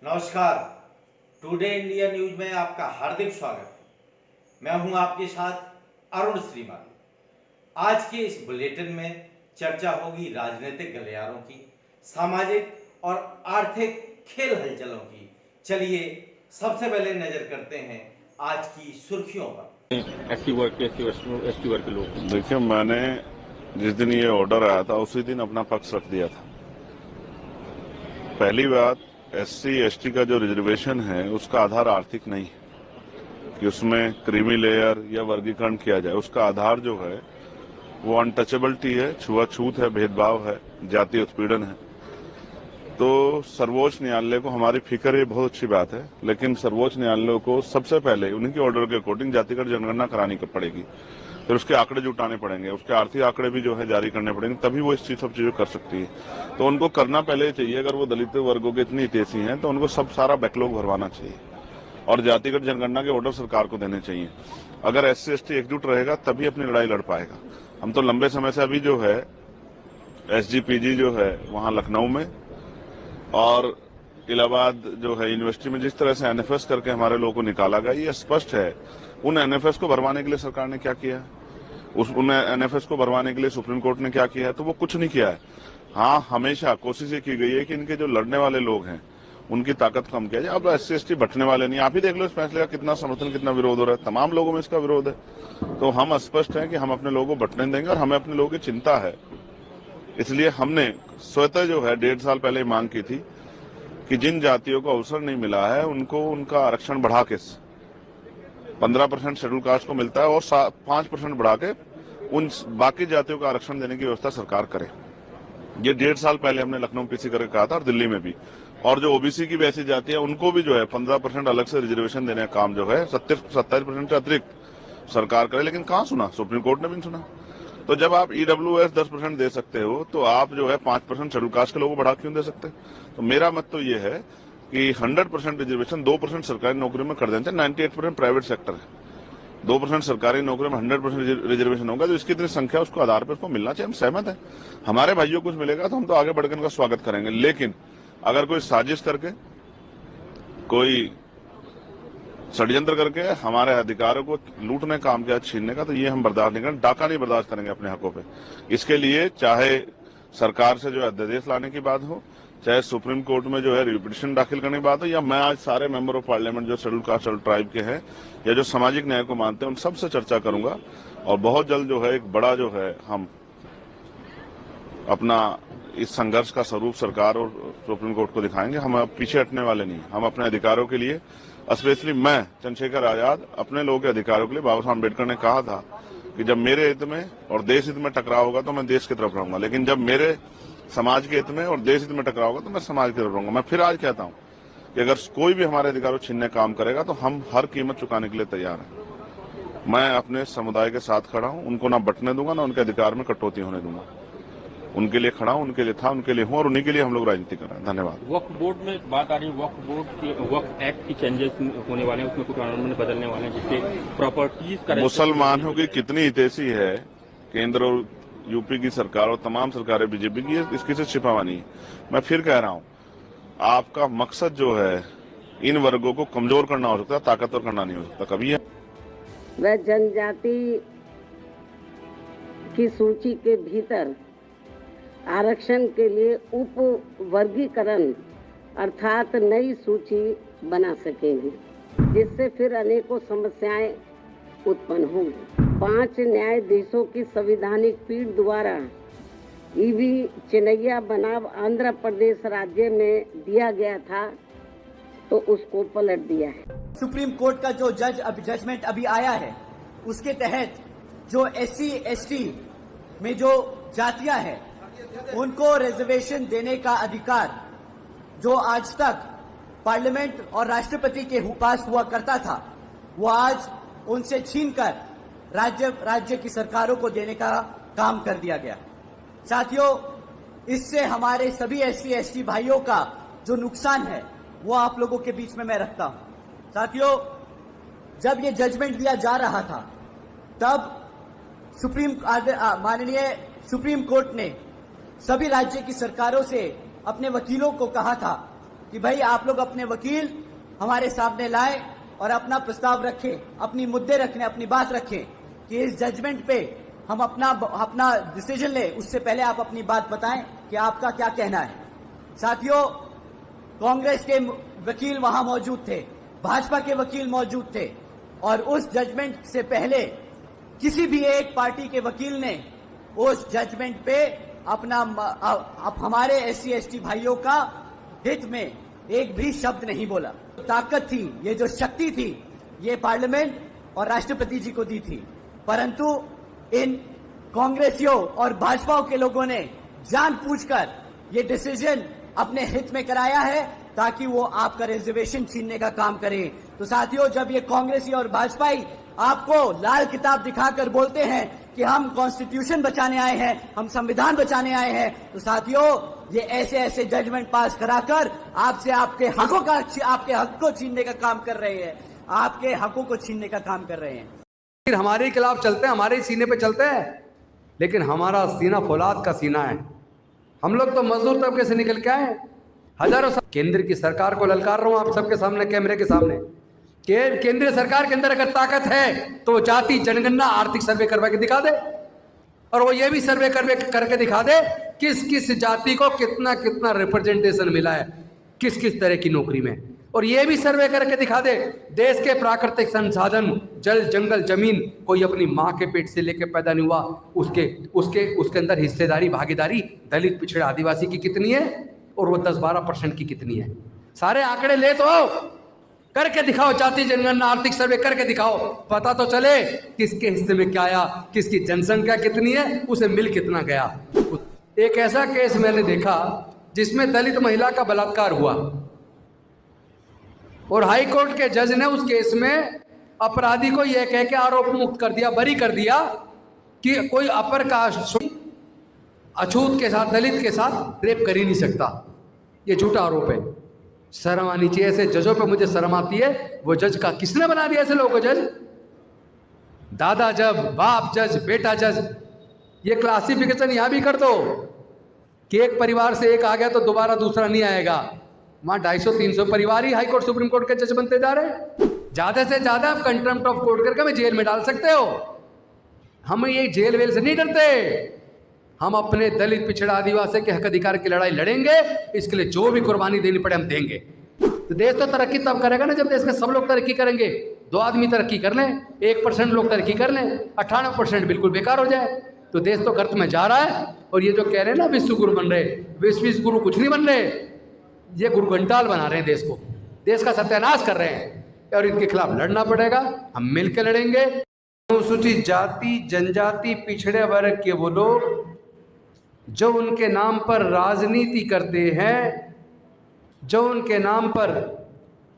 नमस्कार। Today India news में आपका हार्दिक स्वागत है। मैं हूं आपके साथ अरुण श्रीमान। आज के इस बुलेटिन में चर्चा होगी राजनीतिक गलियारों की, सामाजिक और आर्थिक खेल हलचलों की। चलिए सबसे पहले नजर करते हैं आज की सुर्खियों पर। एसटी वर्ग के लोग, देखिए, मैंने जिस दिन ये ऑर्डर आया था उसी दिन अपना पक्ष रख दिया था। पहली बात, एससी एसटी का जो रिजर्वेशन है उसका आधार आर्थिक नहीं है कि उसमें क्रीमी लेयर या वर्गीकरण किया जाए। उसका आधार जो है वो अनटचेबिलिटी है, छुआछूत है, भेदभाव है, जातीय उत्पीड़न है। तो सर्वोच्च न्यायालय को हमारी फिक्र, ये बहुत अच्छी बात है, लेकिन सर्वोच्च न्यायालय को सबसे पहले उन्हीं के ऑर्डर के अकॉर्डिंग जातिगत जनगणना करानी पड़ेगी, फिर उसके आंकड़े जुटाने पड़ेंगे, उसके आर्थिक आंकड़े भी जो है जारी करने पड़ेंगे, तभी वो इस चीज सब चीजें कर सकती है। तो उनको करना पहले चाहिए, अगर वो दलित वर्गों के इतनी हितैषी हैं तो उनको सब सारा बैकलॉग भरवाना चाहिए और जातिगत जनगणना के ऑर्डर सरकार को देने चाहिए। अगर एससी एसटी एकजुट रहेगा तभी अपनी लड़ाई लड़ पाएगा। हम तो लंबे समय से अभी जो है एसजीपीजी जो है वहां लखनऊ में और इलाहाबाद जो है यूनिवर्सिटी में जिस तरह से एनएफएस करके हमारे लोगों को निकाला गया, ये स्पष्ट है उन एनएफएस को भरवाने के लिए सरकार ने क्या किया है, उन एनएफएस को भरवाने के लिए सुप्रीम कोर्ट ने क्या किया है, तो वो कुछ नहीं किया है। हाँ, हमेशा कोशिश ये की गई है कि इनके जो लड़ने वाले लोग हैं उनकी ताकत कम किया जाए। अब एससी एसटी बंटने वाले नहीं, आप ही देख लो इस फैसले का कितना समर्थन, कितना विरोध हो रहा है, तमाम लोगों में इसका विरोध है। तो हम स्पष्ट है कि हम अपने लोगों को बंटने देंगे और हमें अपने लोगों की चिंता है। इसलिए हमने स्वतः जो है 1.5 साल पहले मांग की थी कि जिन जातियों को अवसर नहीं मिला है उनको उनका आरक्षण बढ़ा के 15% शेड्यूल कास्ट को मिलता है और 5% बढ़ा के उन बाकी जातियों का आरक्षण देने की व्यवस्था सरकार करे। ये 1.5 साल पहले हमने लखनऊ पीसी करके कहा था और दिल्ली में भी। और जो ओबीसी की वैसी जाति है उनको भी जो है 15% अलग से रिजर्वेशन देने का काम जो है 27% से अतिरिक्त सरकार करे, लेकिन कहाँ सुना, सुप्रीम कोर्ट ने भी नहीं सुना। तो जब आप ईडब्ल्यूएस 10% दे सकते हो तो आप जो है 5% शेड्यूल कास्ट के लोगों को बढ़ा क्यों दे सकते? तो मेरा मत तो ये है कि 100% रिजर्वेशन 2% सरकारी नौकरी में कर देना चाहिए। 98% प्राइवेट सेक्टर है, 2% सरकारी नौकरी में 100% रिजर्वेशन होगा, तो इसकी इतनी संख्या उसको आधार पर उसको मिलना चाहिए। हम सहमत हैं, हमारे भाइयों को कुछ मिलेगा तो हम तो आगे बढ़कर उनका स्वागत करेंगे। लेकिन अगर कोई साजिश करके, कोई षड्यंत्र करके हमारे अधिकारों को लूटने का काम किया, छीनने का, तो ये हम बर्दाश्त नहीं करेंगे। डाका नहीं बर्दाश्त करेंगे अपने हकों पे। इसके लिए चाहे सरकार से जो अध्यादेश लाने की बात हो, चाहे सुप्रीम कोर्ट में जो है रिपिटिशन दाखिल करने की बात हो, या मैं आज सारे मेंबर ऑफ पार्लियामेंट जो शेड्यूल कास्ट और ट्राइब के हैं या जो सामाजिक न्याय को मानते हैं उन सबसे चर्चा करूंगा और बहुत जल्द जो है एक बड़ा जो है हम अपना इस संघर्ष का स्वरूप सरकार और सुप्रीम कोर्ट को दिखाएंगे। हम अब पीछे हटने वाले नहीं। हम अपने अधिकारों के लिए, स्पेशली मैं चंद्रशेखर आजाद, अपने लोगों के अधिकारों के लिए, बाबा साहब अम्बेडकर ने कहा था कि जब मेरे हित में और देश हित में टकराव होगा तो मैं देश की तरफ रहूंगा, लेकिन जब मेरे समाज के हित में और देश हित में टकराव होगा तो मैं समाज की तरफ रहूंगा। मैं फिर आज कहता हूं कि अगर कोई भी हमारे अधिकारों छीनने काम करेगा तो हम हर कीमत चुकाने के लिए तैयार हैं। मैं अपने समुदाय के साथ खड़ा हूं, उनको ना बंटने दूंगा, ना उनके अधिकार में कटौती होने दूंगा। उनके लिए खड़ा हूं, उनके लिए था, उनके लिए हूं और उन्हीं के लिए हम लोग राजनीति कर रहे हैं। धन्यवाद। वक्फ बोर्ड में बात आ रही है, वक्फ एक्ट की चेंजेस होने वाले हैं, उसमें कुछ कानून बदलने वाले हैं जिससे प्रॉपर्टीज का मुसलमानों की कितनी हितैषी है केंद्र और यूपी की सरकार और तमाम सरकारें बीजेपी की, इसकी से छिपावा नहीं है। मैं फिर कह रहा हूं, आपका मकसद जो है इन वर्गों को कमजोर करना हो सकता है, ताकतवर करना नहीं हो सकता कभी है। वह जनजाति की सूची के भीतर आरक्षण के लिए उप वर्गीकरण अर्थात नई सूची बना सकेंगे, जिससे फिर अनेकों समस्याएं उत्पन्न होंगी। 5 न्यायाधीशों की संवैधानिक पीठ द्वारा ईवी चिनैया बनाम आंध्र प्रदेश राज्य में दिया गया था, तो उसको पलट दिया है। सुप्रीम कोर्ट का जो जजमेंट अभी आया है, उसके तहत जो एससी एसटी में जो जातियां हैं उनको रिजर्वेशन देने का अधिकार जो आज तक पार्लियामेंट और राष्ट्रपति के पास हुआ करता था, वो आज उनसे छीनकर राज्य की सरकारों को देने का काम कर दिया गया। साथियों, इससे हमारे सभी एससी एसटी भाइयों का जो नुकसान है वो आप लोगों के बीच में मैं रखता हूं। साथियों, जब ये जजमेंट दिया जा रहा था तब माननीय सुप्रीम कोर्ट ने सभी राज्य की सरकारों से अपने वकीलों को कहा था कि भाई आप लोग अपने वकील हमारे सामने लाए और अपना प्रस्ताव रखें, अपनी मुद्दे रखने, अपनी बात रखें कि इस जजमेंट पे हम अपना डिसीजन ले। उससे पहले आप अपनी बात बताएं कि आपका क्या कहना है। साथियों, कांग्रेस के वकील वहां मौजूद थे, भाजपा के वकील मौजूद थे और उस जजमेंट से पहले किसी भी एक पार्टी के वकील ने उस जजमेंट पे हमारे SC ST भाइयों का हित में एक भी शब्द नहीं बोला। ताकत थी, ये जो शक्ति थी, ये पार्लियामेंट और राष्ट्रपति जी को दी थी, परंतु इन कांग्रेसियों और भाजपा के लोगों ने जानबूझकर ये डिसीजन अपने हित में कराया है ताकि वो आपका रिजर्वेशन छीनने का काम करें। तो साथियों, जब ये कांग्रेसी और भाजपाई आपको लाल किताब दिखाकर बोलते हैं कि हम कॉन्स्टिट्यूशन बचाने आए हैं, हम संविधान बचाने आए हैं, तो साथियों ये ऐसे ऐसे जजमेंट पास कराकर आपसे आपके हक को छीनने का काम कर रहे हैं, आपके हकों को छीनने का काम कर रहे हैं। फिर हमारे खिलाफ चलते हैं, हमारे सीने पे चलते हैं, लेकिन हमारा सीना फौलाद का सीना है। हम लोग तो मजदूर तबके से निकल के आए हैं। हजारों केंद्र की सरकार को ललकार रहा हूं आप सबके सामने, कैमरे के सामने, केंद्रीय सरकार के अंदर अगर ताकत है तो जाति जनगणना आर्थिक सर्वे करवा के दिखा दे, और वो ये भी सर्वे करके दिखा दे किस किस जाति को कितना कितना रिप्रेजेंटेशन मिला है किस किस तरह की नौकरी में, और ये भी सर्वे करके दिखा दे देश के प्राकृतिक संसाधन, जल जंगल जमीन, कोई अपनी माँ के पेट से लेके पैदा नहीं हुआ, उसके अंदर हिस्सेदारी भागीदारी दलित पिछड़े आदिवासी की कितनी है और वो 10-12% की कितनी है। सारे आंकड़े ले तो करके दिखाओ, जाति जनगणना आर्थिक सर्वे करके दिखाओ, पता तो चले किसके हिस्से में क्या आया, किसकी जनसंख्या कितनी है, उसे मिल कितना गया। एक ऐसा केस मैंने देखा जिसमें दलित महिला का बलात्कार हुआ और हाई कोर्ट के जज ने उस केस में अपराधी को यह कह के आरोप मुक्त कर दिया, बरी कर दिया कि कोई अपर कास्ट अछूत के साथ, दलित के साथ रेप कर ही नहीं सकता। ये झूठा आरोप है। शर्म आनी चाहिए ऐसे जजों पे, मुझे शर्म आती है। वो जज का किसने बना दिया ऐसे लोगों को जज? दादा जज, बाप जज, बेटा जज। ये क्लासिफिकेशन यहां भी कर दो कि एक परिवार से एक आ गया तो दोबारा दूसरा नहीं आएगा। वहां 250-300 परिवार ही हाईकोर्ट सुप्रीम कोर्ट के जज बनते जा रहे हैं। ज्यादा से ज्यादा आप कंटेम्प्ट ऑफ कोर्ट करके हमें जेल में डाल सकते हो। हम ये जेल वेल से नहीं डरते। हम अपने दलित पिछड़ा आदिवासी के हक अधिकार की लड़ाई लड़ेंगे, इसके लिए जो भी कुर्बानी देनी पड़े हम देंगे। तो देश तो तरक्की तब करेगा ना जब देश के सब लोग तरक्की करेंगे। 2 आदमी तरक्की कर लें, 1% लोग तरक्की कर लें, 98% बिल्कुल बेकार हो जाए, तो देश तो गर्त में जा रहा है। और ये जो कह रहे हैं ना विश्व गुरु बन रहे, विश्व गुरु कुछ नहीं बन रहे, ये गुरु घंटाल बना रहे हैं देश को, देश का सत्यानाश कर रहे हैं, और इनके खिलाफ लड़ना पड़ेगा। हम मिलकर लड़ेंगे। अनुसूचित जाति जनजाति पिछड़े वर्ग के वो लोग जो उनके नाम पर राजनीति करते हैं, जो उनके नाम पर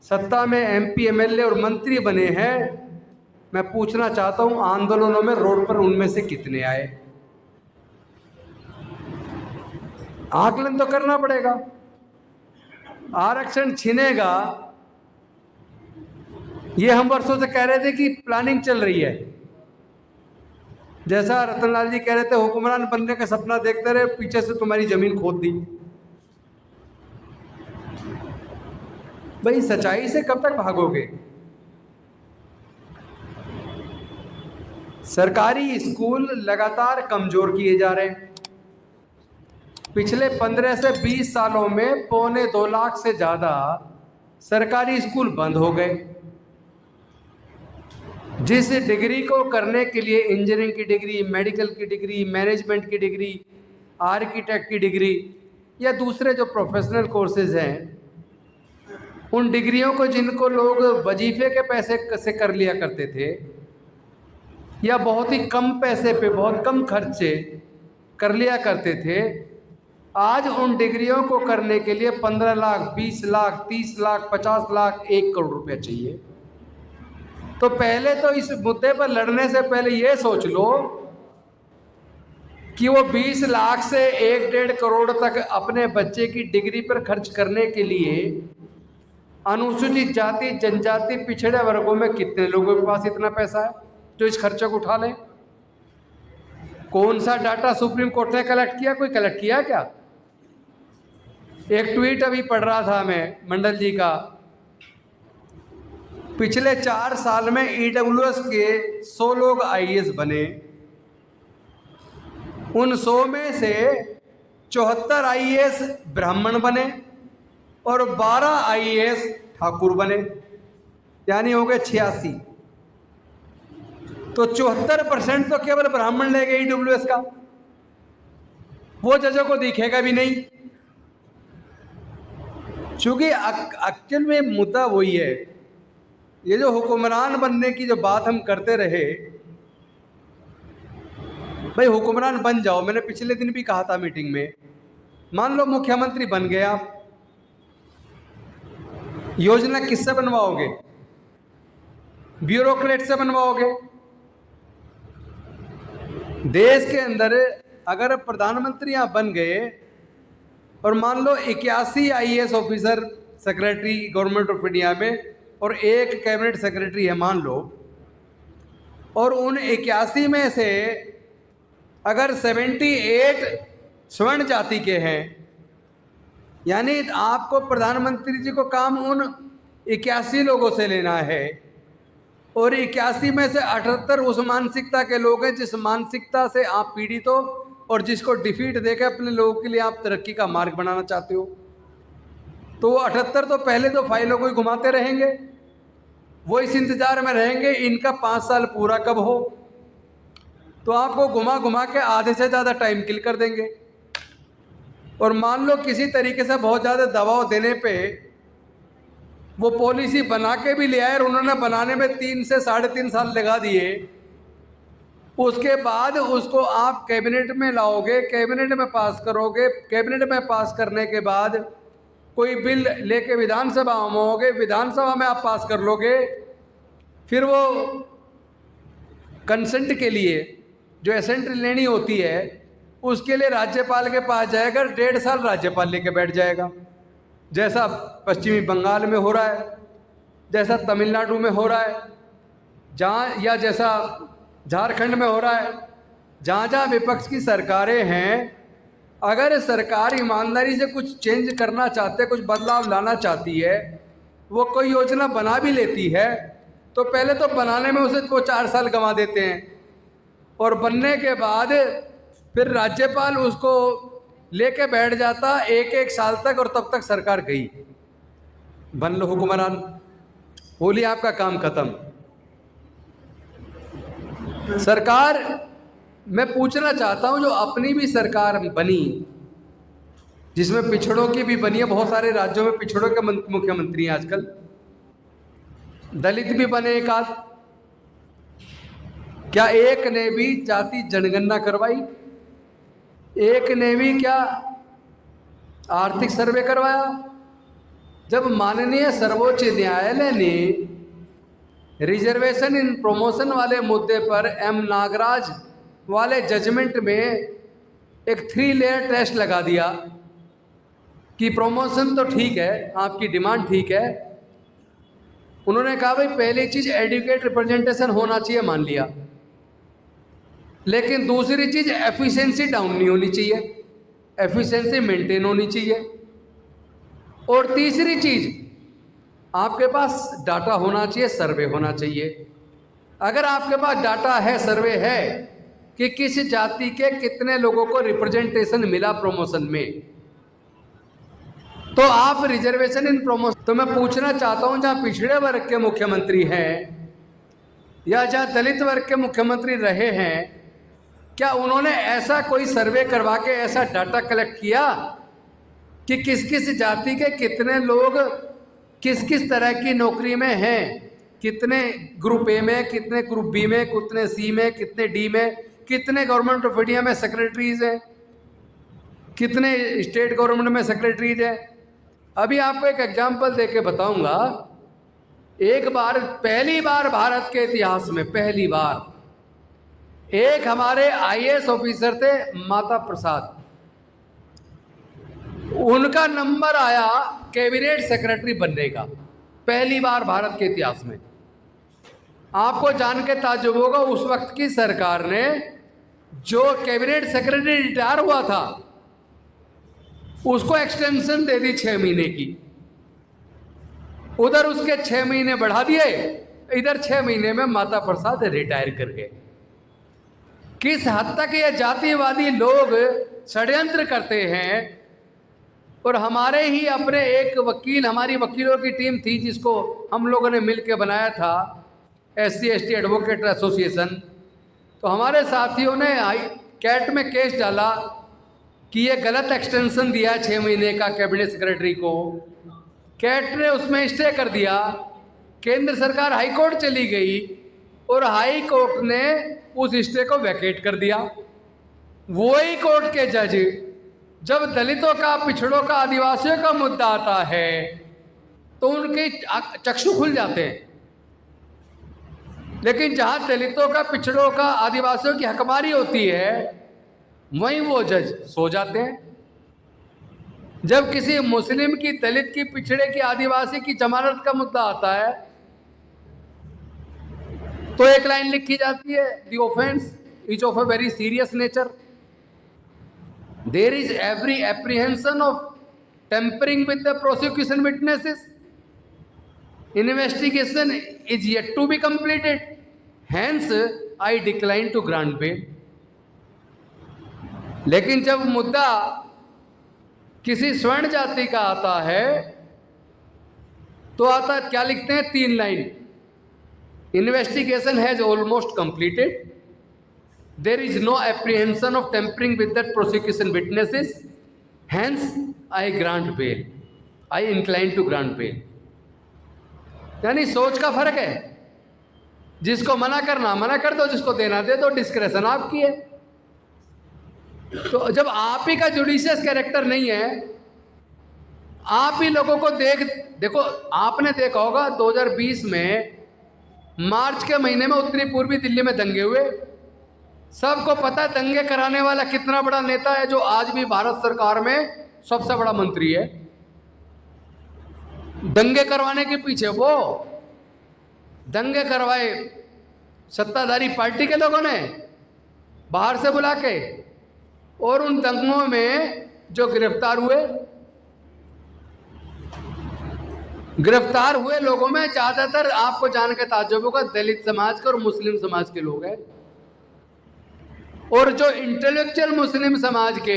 सत्ता में MP MLA और मंत्री बने हैं, मैं पूछना चाहता हूं आंदोलनों में रोड पर उनमें से कितने आए? आकलन तो करना पड़ेगा। आरक्षण छीनेगा, ये हम वर्षों से कह रहे थे कि प्लानिंग चल रही है। जैसा रतनलाल जी कह रहे थे हुक्मरान बनने का सपना देखते रहे, पीछे से तुम्हारी जमीन खोद दी। भाई सच्चाई से कब तक भागोगे? सरकारी स्कूल लगातार कमजोर किए जा रहे हैं। पिछले 15 से 20 सालों में 2.25 लाख से ज्यादा सरकारी स्कूल बंद हो गए। जिस डिग्री को करने के लिए इंजीनियरिंग की डिग्री, मेडिकल की डिग्री, मैनेजमेंट की डिग्री, आर्किटेक्ट की डिग्री या दूसरे जो प्रोफेशनल कोर्सेज हैं, उन डिग्रियों को जिनको लोग वजीफे के पैसे से कर लिया करते थे या बहुत ही कम पैसे पे, बहुत कम खर्च से कर लिया करते थे, आज उन डिग्रियों को करने के लिए 15 लाख, 20 लाख, 30 लाख, 50 लाख, 1 करोड़ रुपया चाहिए। तो पहले तो इस मुद्दे पर लड़ने से पहले ये सोच लो कि वो 20 लाख से 1-1.5 करोड़ तक अपने बच्चे की डिग्री पर खर्च करने के लिए अनुसूचित जाति जनजाति पिछड़े वर्गों में कितने लोगों के पास इतना पैसा है जो इस खर्चे को उठा लें? कौन सा डाटा सुप्रीम कोर्ट ने कलेक्ट किया? कोई कलेक्ट किया क्या? एक ट्वीट अभी पढ़ रहा था मैं मंडल जी का, पिछले 4 साल में ईडब्ल्यूएस के 100 लोग आईएएस बने, उन 100 में से 74 आईएएस ब्राह्मण बने और 12 आईएएस ठाकुर बने, यानी हो गए 86। तो 74% तो केवल ब्राह्मण ले गए ईडब्ल्यूएस का, वो जजों को दिखेगा भी नहीं। क्योंकि एक्चुअल में मुद्दा वही है, ये जो हुक्मरान बनने की जो बात हम करते रहे, भाई हुक्मरान बन जाओ। मैंने पिछले दिन भी कहा था मीटिंग में, मान लो मुख्यमंत्री बन गए आप, योजना किससे बनवाओगे? ब्यूरोक्रेट से बनवाओगे। देश के अंदर अगर प्रधानमंत्री यहाँ बन गए और मान लो 81 IAS officer secretary government of India में और एक कैबिनेट सेक्रेटरी है मान लो, और उन 81 में से अगर 78 स्वर्ण जाति के हैं, यानी आपको प्रधानमंत्री जी को काम उन 81 लोगों से लेना है, और 81 में से 78 उस मानसिकता के लोग हैं जिस मानसिकता से आप पीड़ित हो और जिसको डिफीट देकर अपने लोगों के लिए आप तरक्की का मार्ग बनाना चाहते हो। तो वो 78 तो पहले तो फाइलों को ही घुमाते रहेंगे, वो इस इंतजार में रहेंगे इनका 5 साल पूरा कब हो, तो आपको घुमा घुमा के आधे से ज़्यादा टाइम किल कर देंगे। और मान लो किसी तरीके से बहुत ज़्यादा दबाव देने पे वो पॉलिसी बना के भी ले आए और उन्होंने बनाने में 3 से 3.5 साल लगा दिए, उसके बाद उसको आप कैबिनेट में लाओगे, कैबिनेट में पास करोगे, कैबिनेट में पास करने के बाद कोई बिल लेके विधानसभा में होगे, विधानसभा में आप पास कर लोगे, फिर वो कंसेंट के लिए जो एसेंट लेनी होती है उसके लिए राज्यपाल के पास जाएगा, 1.5 साल राज्यपाल लेके बैठ जाएगा, जैसा पश्चिमी बंगाल में हो रहा है, जैसा तमिलनाडु में हो रहा है, जहाँ या जैसा झारखंड में हो रहा है, जहाँ जहाँ विपक्ष की सरकारें हैं, अगर सरकार ईमानदारी से कुछ चेंज करना चाहते है, कुछ बदलाव लाना चाहती है, वो कोई योजना बना भी लेती है तो पहले तो बनाने में उसे को 4 साल गंवा देते हैं, और बनने के बाद फिर राज्यपाल उसको लेके बैठ जाता 1-1 साल तक, और तब तक सरकार गई, बन लो हुक्मरान, बोलिए आपका काम खत्म। सरकार, मैं पूछना चाहता हूं, जो अपनी भी सरकार बनी जिसमें पिछड़ों की भी बनी है, बहुत सारे राज्यों में पिछड़ों के मुख्यमंत्री हैं आजकल, दलित भी बने एक आध, क्या एक ने भी जाति जनगणना करवाई? एक ने भी क्या आर्थिक सर्वे करवाया? जब माननीय सर्वोच्च न्यायालय ने रिजर्वेशन इन प्रमोशन वाले मुद्दे पर एम नागराज वाले जजमेंट में एक 3 लेयर टेस्ट लगा दिया कि प्रमोशन तो ठीक है, आपकी डिमांड ठीक है, उन्होंने कहा भाई पहली चीज़ एडुकेट रिप्रेजेंटेशन होना चाहिए, मान लिया, लेकिन दूसरी चीज़ एफिशिएंसी डाउन नहीं होनी चाहिए, एफिशिएंसी मेंटेन होनी चाहिए, और तीसरी चीज़ आपके पास डाटा होना चाहिए, सर्वे होना चाहिए। अगर आपके पास डाटा है, सर्वे है कि किस जाति के कितने लोगों को रिप्रेजेंटेशन मिला प्रमोशन में, तो आप रिजर्वेशन इन प्रमोशन, तो मैं पूछना चाहता हूं जहां पिछड़े वर्ग के मुख्यमंत्री हैं या जहां दलित वर्ग के मुख्यमंत्री रहे हैं, क्या उन्होंने ऐसा कोई सर्वे करवा के ऐसा डाटा कलेक्ट किया कि किस किस जाति के कितने लोग किस किस तरह की नौकरी में हैं, कितने ग्रुप ए में, कितने ग्रुप बी में, कितने सी में, कितने डी में, कितने गवर्नमेंट ऑफ इंडिया में सेक्रेटरीज हैं, कितने स्टेट गवर्नमेंट में सेक्रेटरीज हैं? अभी आपको एक एग्जांपल देके बताऊंगा। एक बार, पहली बार भारत के इतिहास में पहली बार एक हमारे आईएएस ऑफिसर थे माता प्रसाद, उनका नंबर आया कैबिनेट सेक्रेटरी बनने का, पहली बार भारत के इतिहास में। आपको जान के ताज्जुब होगा, उस वक्त की सरकार ने जो कैबिनेट सेक्रेटरी रिटायर हुआ था उसको एक्सटेंशन दे दी 6 महीने की, उधर उसके 6 महीने बढ़ा दिए, इधर 6 महीने में माता प्रसाद रिटायर कर गए। किस हद तक ये जातिवादी लोग षड्यंत्र करते हैं। और हमारे ही अपने एक वकील, हमारी वकीलों की टीम थी जिसको हम लोगों ने मिलकर बनाया था, SC ST एडवोकेट एसोसिएशन, तो हमारे साथियों ने कैट में केस डाला कि ये गलत एक्सटेंशन दिया 6 महीने का कैबिनेट सेक्रेटरी को। कैट ने उसमें स्टे कर दिया, केंद्र सरकार हाई कोर्ट चली गई और हाई कोर्ट ने उस स्टे को वैकेट कर दिया। वही कोर्ट के जज जब दलितों का, पिछड़ों का, आदिवासियों का मुद्दा आता है तो उनके चक्षु खुल जाते हैं, लेकिन जहां दलितों का, पिछड़ों का, आदिवासियों की हकमारी होती है वहीं वो जज सो जाते हैं। जब किसी मुस्लिम की, दलित की, पिछड़े की, आदिवासी की जमानत का मुद्दा आता है तो एक लाइन लिखी जाती है, the offence is of a very serious nature, there is every apprehension of tampering with the prosecution witnesses, investigation is yet to be completed, hence I decline to grant bail. लेकिन जब मुद्दा किसी स्वर्ण जाति का आता है तो आता क्या लिखते हैं, 3 line, investigation has almost completed, there is no apprehension of tampering with that prosecution witnesses, hence I grant bail, I incline to grant bail. यानी सोच का फर्क है, जिसको मना करना मना कर दो, जिसको देना दे दो, डिस्क्रेशन आपकी है। तो जब आप ही का जुडिशियस कैरेक्टर नहीं है, आप ही लोगों को देखो, आपने देखा होगा 2020 में मार्च के महीने में उत्तरी पूर्वी दिल्ली में दंगे हुए। सबको पता है दंगे कराने वाला कितना बड़ा नेता है, जो आज भी भारत सरकार में सबसे बड़ा मंत्री है। दंगे करवाने के पीछे वो दंगे करवाए सत्ताधारी पार्टी के लोगों ने बाहर से बुला के, और उन दंगों में जो गिरफ्तार हुए लोगों में ज्यादातर आपको जान के ताज्जुब होगा दलित समाज के और मुस्लिम समाज के लोग हैं। और जो इंटेलेक्चुअल मुस्लिम समाज के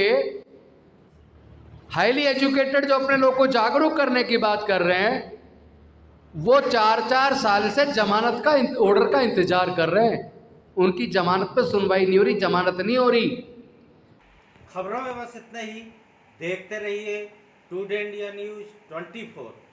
हाईली एजुकेटेड, जो अपने लोग को जागरूक करने की बात कर रहे हैं, वो 4-4 साल से जमानत का ऑर्डर का इंतजार कर रहे हैं। उनकी जमानत पे सुनवाई नहीं हो रही, जमानत नहीं हो रही। खबरों में बस इतना ही। देखते रहिए टुडे इंडिया न्यूज 24।